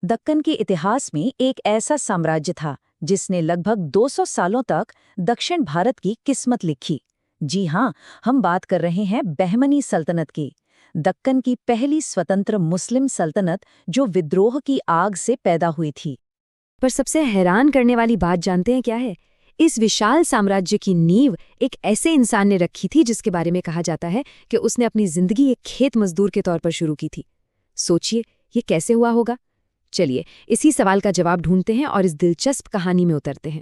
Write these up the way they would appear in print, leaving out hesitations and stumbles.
दक्कन के इतिहास में एक ऐसा साम्राज्य था जिसने लगभग 200 सालों तक दक्षिण भारत की किस्मत लिखी। जी हाँ, हम बात कर रहे हैं बहमनी सल्तनत की। दक्कन की पहली स्वतंत्र मुस्लिम सल्तनत जो विद्रोह की आग से पैदा हुई थी। पर सबसे हैरान करने वाली बात जानते हैं क्या है? इस विशाल साम्राज्य की नींव एक ऐसे इंसान ने रखी थी जिसके बारे में कहा जाता है कि उसने अपनी जिंदगी एक खेत मजदूर के तौर पर शुरू की थी। सोचिए, ये कैसे हुआ होगा? चलिए, इसी सवाल का जवाब ढूंढते हैं और इस दिलचस्प कहानी में उतरते हैं।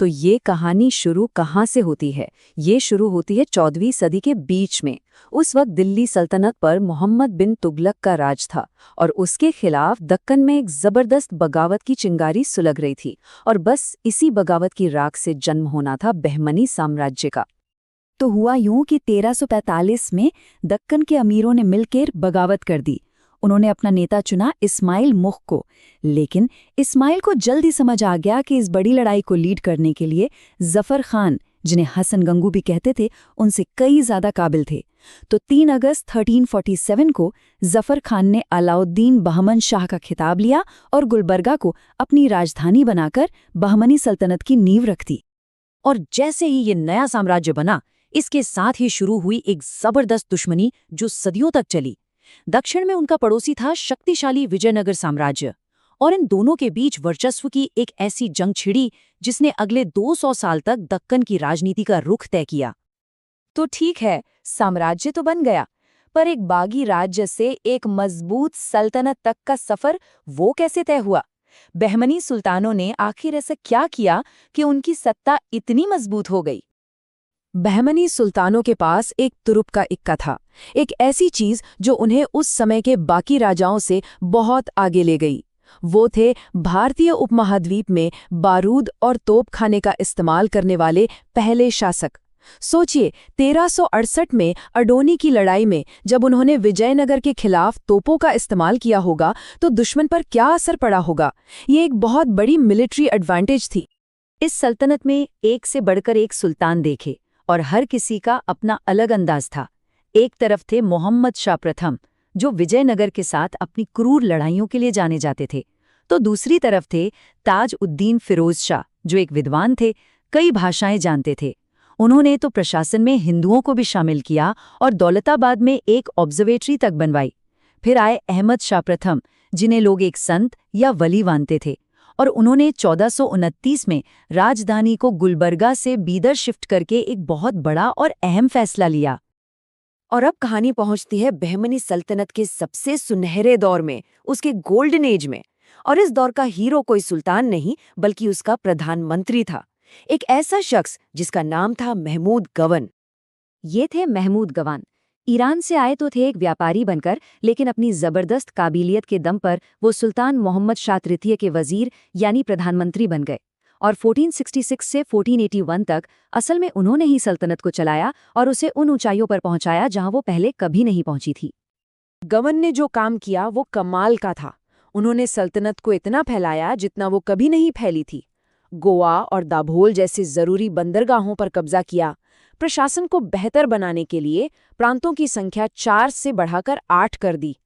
तो ये कहानी शुरू कहाँ से होती है? ये शुरू होती है 14वीं सदी के बीच में। उस वक्त दिल्ली सल्तनत पर मोहम्मद बिन तुगलक का राज था और उसके खिलाफ दक्कन में एक जबरदस्त बगावत की चिंगारी सुलग रही थी। और बस इसी बगावत की राख से जन्म होना था बहमनी साम्राज्य का। तो हुआ यूं कि 1345 में दक्कन के अमीरों ने मिलकर बगावत कर दी। उन्होंने अपना नेता चुना इस्माइल मुख को। लेकिन इस्माइल को जल्दी समझ आ गया कि इस बड़ी लड़ाई को लीड करने के लिए जफर खान, जिन्हें हसन गंगू भी कहते थे, उनसे कई ज्यादा काबिल थे। तो 3 अगस्त 1347 को जफर खान ने अलाउद्दीन बहमन शाह का खिताब लिया और गुलबर्गा को अपनी राजधानी बनाकर बहमनी सल्तनत की नींव रख दी। और जैसे ही ये नया साम्राज्य बना, इसके साथ ही शुरू हुई एक जबरदस्त दुश्मनी जो सदियों तक चली। दक्षिण में उनका पड़ोसी था शक्तिशाली विजयनगर साम्राज्य, और इन दोनों के बीच वर्चस्व की एक ऐसी जंग छिड़ी जिसने अगले 200 साल तक दक्कन की राजनीति का रुख तय किया। तो ठीक है, साम्राज्य तो बन गया, पर एक बागी राज्य से एक मजबूत सल्तनत तक का सफर वो कैसे तय हुआ? बहमनी सुल्तानों ने आखिर ऐसा क्या किया कि उनकी सत्ता इतनी मजबूत हो गई? बहमनी सुल्तानों के पास एक तुरुप का इक्का था, एक ऐसी चीज जो उन्हें उस समय के बाकी राजाओं से बहुत आगे ले गई। वो थे भारतीय उपमहाद्वीप में बारूद और तोपखाने का इस्तेमाल करने वाले पहले शासक। सोचिए, 1368 में अडोनी की लड़ाई में जब उन्होंने विजयनगर के खिलाफ तोपों का इस्तेमाल किया होगा तो दुश्मन पर क्या असर पड़ा होगा। ये एक बहुत बड़ी मिलिट्री एडवांटेज थी। इस सल्तनत में एक से बढ़कर एक सुल्तान देखे और हर किसी का अपना अलग अंदाज था। एक तरफ थे मोहम्मद शाह प्रथम, जो विजयनगर के साथ अपनी क्रूर लड़ाइयों के लिए जाने जाते थे। तो दूसरी तरफ थे ताज उद्दीन फिरोज शाह, जो एक विद्वान थे, कई भाषाएं जानते थे। उन्होंने तो प्रशासन में हिंदुओं को भी शामिल किया और दौलताबाद में एक ऑब्जर्वेटरी तक बनवाई। फिर आए अहमद शाह प्रथम, जिन्हें लोग एक संत या वली मानते थे, और उन्होंने 1429 में राजधानी को गुलबर्गा से बीदर शिफ्ट करके एक बहुत बड़ा और अहम फैसला लिया। और अब कहानी पहुंचती है बहमनी सल्तनत के सबसे सुनहरे दौर में, उसके गोल्डन एज में। और इस दौर का हीरो कोई सुल्तान नहीं बल्कि उसका प्रधानमंत्री था, एक ऐसा शख्स जिसका नाम था महमूद गवन। ये थे महमूद गवान। ईरान से आए तो थे एक व्यापारी बनकर, लेकिन अपनी जबरदस्त काबिलियत के दम पर वो सुल्तान मोहम्मद शाह तृतीय के वजीर यानी प्रधानमंत्री बन गए। और 1466 से 1481 तक असल में उन्होंने ही सल्तनत को चलाया और उसे उन ऊंचाइयों पर पहुंचाया जहां वो पहले कभी नहीं पहुंची थी। गवन ने जो काम किया वो कमाल का था। उन्होंने सल्तनत को इतना फैलाया जितना वो कभी नहीं फैली थी। गोवा और दाभोल जैसे जरूरी बंदरगाहों पर कब्जा किया। प्रशासन को बेहतर बनाने के लिए प्रांतों की संख्या 4 से बढ़ाकर 8 कर दी।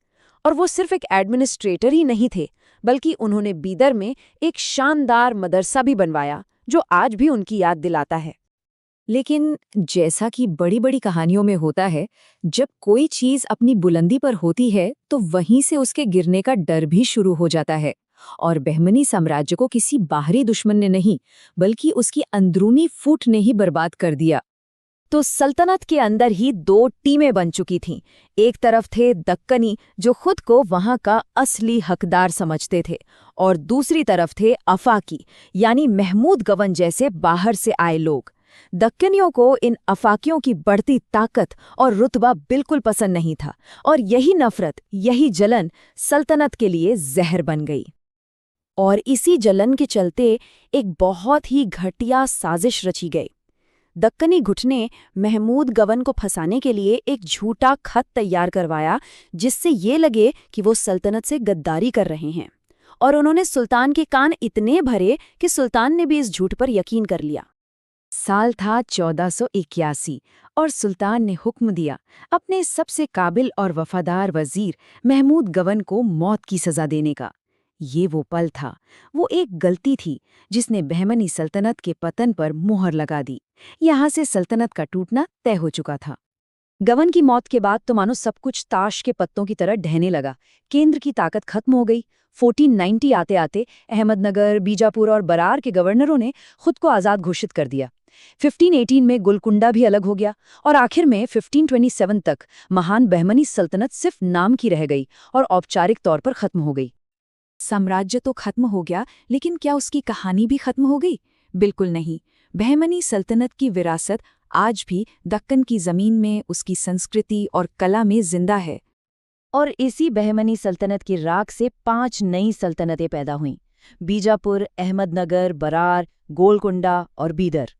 और वो सिर्फ एक एडमिनिस्ट्रेटर ही नहीं थे, बल्कि उन्होंने बीदर में एक शानदार मदरसा भी बनवाया जो आज भी उनकी याद दिलाता है। लेकिन जैसा कि बड़ी बड़ी कहानियों में होता है, जब कोई चीज अपनी बुलंदी पर होती है तो वहीं से उसके गिरने का डर भी शुरू हो जाता है। और बहमनी साम्राज्य को किसी बाहरी दुश्मन ने नहीं, बल्कि उसकी अंदरूनी फूट ने ही बर्बाद कर दिया। तो सल्तनत के अंदर ही 2 टीमें बन चुकी थीं। एक तरफ थे दक्कनी, जो खुद को वहां का असली हकदार समझते थे, और दूसरी तरफ थे अफाकी, यानी महमूद गवन जैसे बाहर से आए लोग। दक्कनियों को इन अफाकियों की बढ़ती ताकत और रुतबा बिल्कुल पसंद नहीं था, और यही नफरत, यही जलन सल्तनत के लिए जहर बन गई। और इसी जलन के चलते एक बहुत ही घटिया साजिश रची गई। दक्कनी गुट ने महमूद गवन को फंसाने के लिए एक झूठा खत तैयार करवाया, जिससे ये लगे कि वो सल्तनत से गद्दारी कर रहे हैं। और उन्होंने सुल्तान के कान इतने भरे कि सुल्तान ने भी इस झूठ पर यकीन कर लिया। साल था 1481 और सुल्तान ने हुक्म दिया अपने सबसे काबिल और वफादार वजीर महमूद गवन को मौत की सजा देने का। ये वो पल था, वो एक गलती थी जिसने बहमनी सल्तनत के पतन पर मुहर लगा दी। यहाँ से सल्तनत का टूटना तय हो चुका था। गवन की मौत के बाद तो मानो सब कुछ ताश के पत्तों की तरह ढहने लगा। केंद्र की ताकत खत्म हो गई। 1490 आते आते अहमदनगर, बीजापुर और बरार के गवर्नरों ने खुद को आज़ाद घोषित कर दिया। 1518 में गोलकुंडा भी अलग हो गया और आखिर में 1527 तक महान बहमनी सल्तनत सिर्फ नाम की रह गई और औपचारिक तौर पर खत्म हो गई। साम्राज्य तो खत्म हो गया, लेकिन क्या उसकी कहानी भी खत्म हो गई? बिल्कुल नहीं। बहमनी सल्तनत की विरासत आज भी दक्कन की जमीन में, उसकी संस्कृति और कला में जिंदा है। और इसी बहमनी सल्तनत की राख से 5 नई सल्तनतें पैदा हुईं। बीजापुर, अहमदनगर, बरार, गोलकुंडा और बीदर।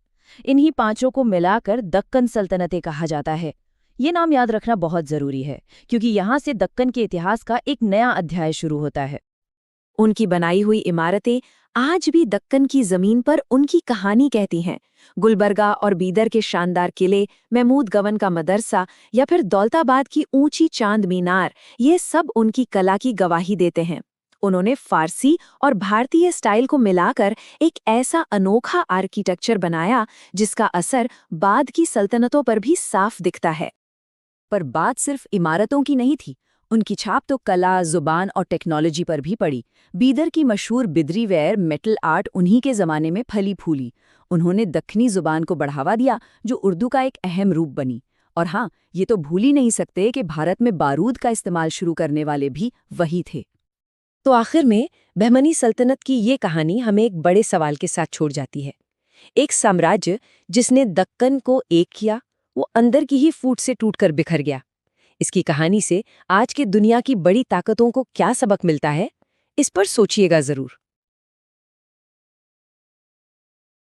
इन्हीं पांचों को मिलाकर दक्कन सल्तनतें कहा जाता है। ये नाम याद रखना बहुत जरूरी है, क्योंकि यहाँ से दक्कन के इतिहास का एक नया अध्याय शुरू होता है। उनकी बनाई हुई इमारतें आज भी दक्कन की जमीन पर उनकी कहानी कहती हैं। गुलबर्गा और बीदर के शानदार किले, महमूद गवन का मदरसा या फिर दौलताबाद की ऊंची चांद मीनार, ये सब उनकी कला की गवाही देते हैं। उन्होंने फारसी और भारतीय स्टाइल को मिलाकर एक ऐसा अनोखा आर्किटेक्चर बनाया जिसका असर बाद की सल्तनतों पर भी साफ दिखता है। पर बात सिर्फ इमारतों की नहीं थी। उनकी छाप तो कला, जुबान और टेक्नोलॉजी पर भी पड़ी। बीदर की मशहूर बिदरी वेयर मेटल आर्ट उन्हीं के ज़माने में फली फूली। उन्होंने दक्खनी जुबान को बढ़ावा दिया, जो उर्दू का एक अहम रूप बनी। और हाँ, ये तो भूल ही नहीं सकते कि भारत में बारूद का इस्तेमाल शुरू करने वाले भी वही थे। तो आखिर में बहमनी सल्तनत की ये कहानी हमें एक बड़े सवाल के साथ छोड़ जाती है। एक साम्राज्य जिसने दक्कन को एक किया, वो अंदर की ही फूट से टूटकर बिखर गया। इसकी कहानी से आज की दुनिया की बड़ी ताकतों को क्या सबक मिलता है, इस पर सोचिएगा जरूर।